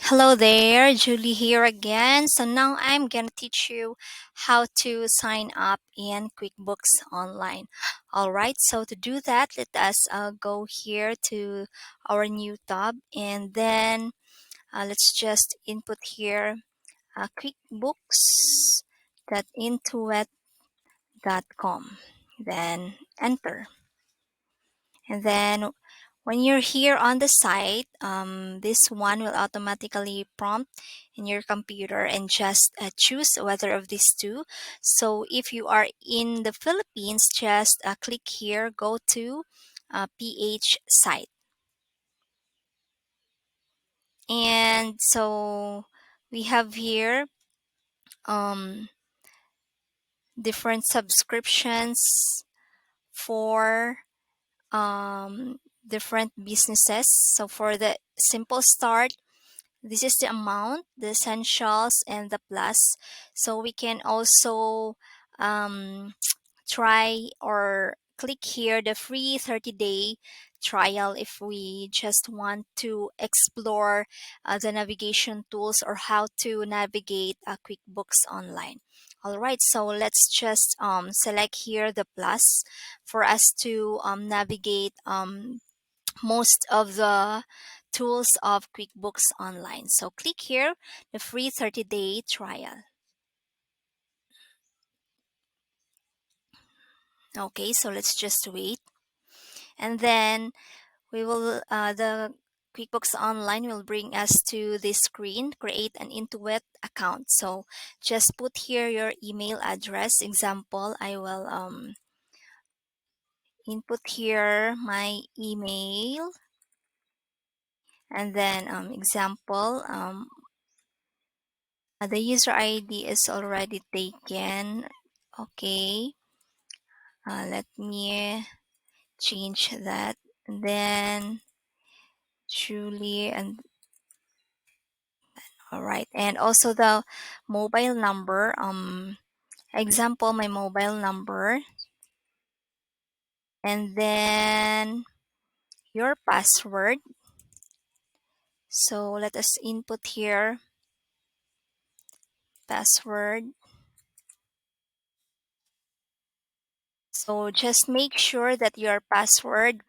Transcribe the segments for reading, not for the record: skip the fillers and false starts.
Hello there, Julie here again. So now I'm going to teach you how to sign up in QuickBooks Online. All right, so to do that, let us go here to our new tab and then let's just input here quickbooks.intuit.com. Then enter. And then when you're here on the site, this one will automatically prompt in your computer and just choose whether of these two. So if you are in the Philippines, just click here, go to PH site. And so we have here um, different subscriptions for different businesses. So for the simple start, this is the amount, the essentials, and the plus. So we can also um, try or click here the free 30-day trial if we just want to explore the navigation tools or how to navigate QuickBooks Online. All right, so let's just select here the plus for us to navigate most of the tools of QuickBooks Online. So click here, the free 30-day trial. Okay, so let's just wait. And then the QuickBooks Online will bring us to this screen, create an Intuit account. So just put here your email address. Example, I will input here my email and then example, the user ID is already taken. Okay, let me change that. And then Julie and all right, and also the mobile number. Example, my mobile number, and then your password. So let us input here password. So just make sure that your password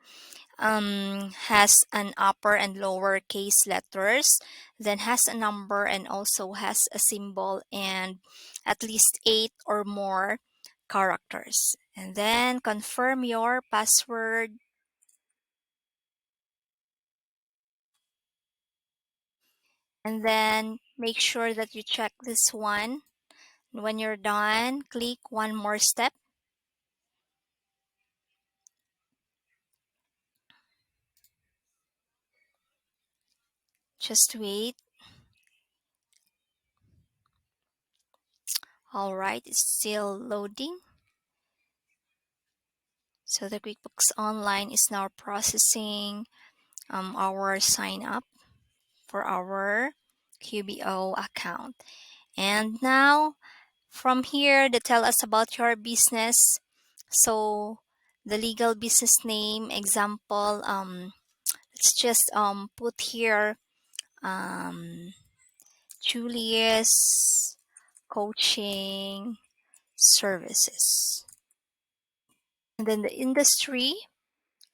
has an upper and lower case letters, then has a number and also has a symbol and at least 8 or more characters. And then confirm your password. And then make sure that you check this one. When you're done, click one more step. Just wait. All right, it's still loading. So the QuickBooks Online is now processing our sign up for our QBO account. And now from here, they tell us about your business. So the legal business name, example, let's just put here um, Julius Coaching Services. And then the industry,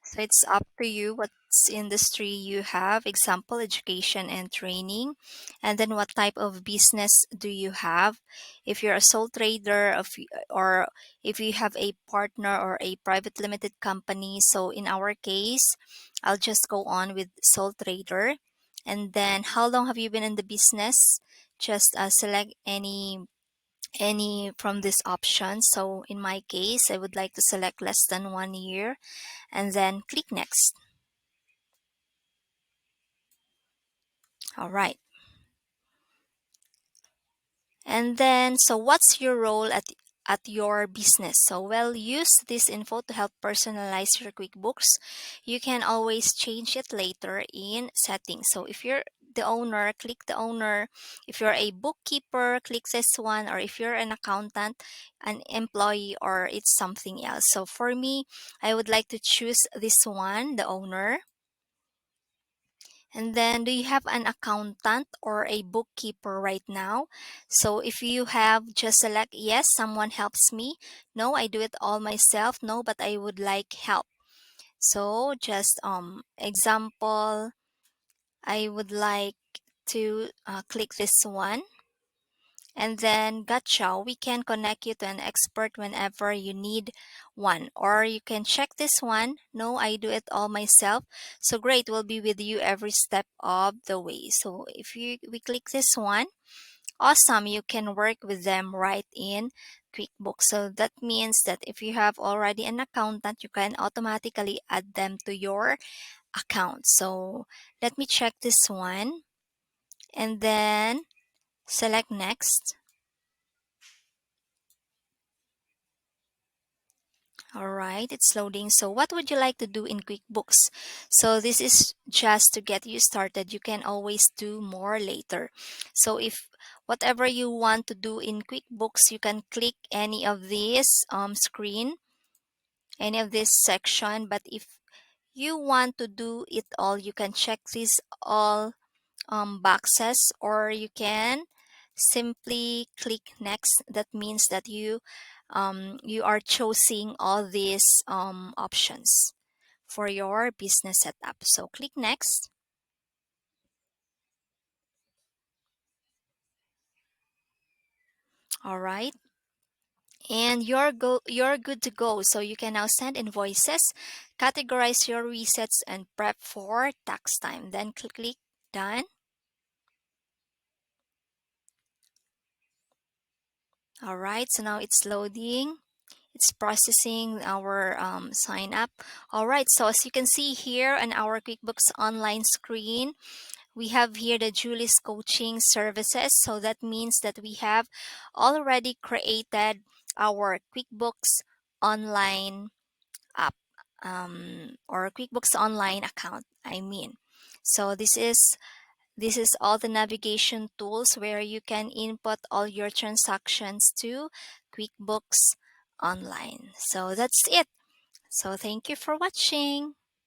so it's up to you what industry you have. Example, education and training. And then what type of business do you have? If you're a sole trader or if you have a partner or a private limited company. So in our case, I'll just go on with sole trader. And then how long have you been in the business? Just select any from this option. So in my case, I would like to select less than 1 year and then click next. All right. And then, so what's your role at your business? So, well, use this info to help personalize your QuickBooks. You can always change it later in settings. So, if you're the owner, click the owner. If you're a bookkeeper, click this one. Or if you're an accountant, an employee, or it's something else. So, for me, I would like to choose this one, the owner. And then, do you have an accountant or a bookkeeper right now? So if you have, just select yes, someone helps me. No, I do it all myself. No, but I would like help. So just example, I would like to click this one. And then, gotcha, we can connect you to an expert whenever you need one. Or you can check this one. No, I do it all myself. So great, we'll be with you every step of the way. So if we click this one, awesome, you can work with them right in QuickBooks. So that means that if you have already an accountant, you can automatically add them to your account. So let me check this one and then select next. All right, it's loading. So what would you like to do in QuickBooks? So this is just to get you started. You can always do more later. So if whatever you want to do in QuickBooks, you can click any of these screen, any of this section. But if you want to do it all, you can check these all boxes, or you can simply click next. That means that you are choosing all these options for your business setup. So click next. All right, and you're good to go. So you can now send invoices, categorize your resets, and prep for tax time. Then click done. All right, so now it's loading. It's processing our sign up. All right, so as you can see here on our QuickBooks Online screen, we have here the Julie's coaching services. So that means that we have already created our QuickBooks Online app, or QuickBooks Online account, I mean. So this is all the navigation tools where you can input all your transactions to QuickBooks Online. So that's it. So thank you for watching.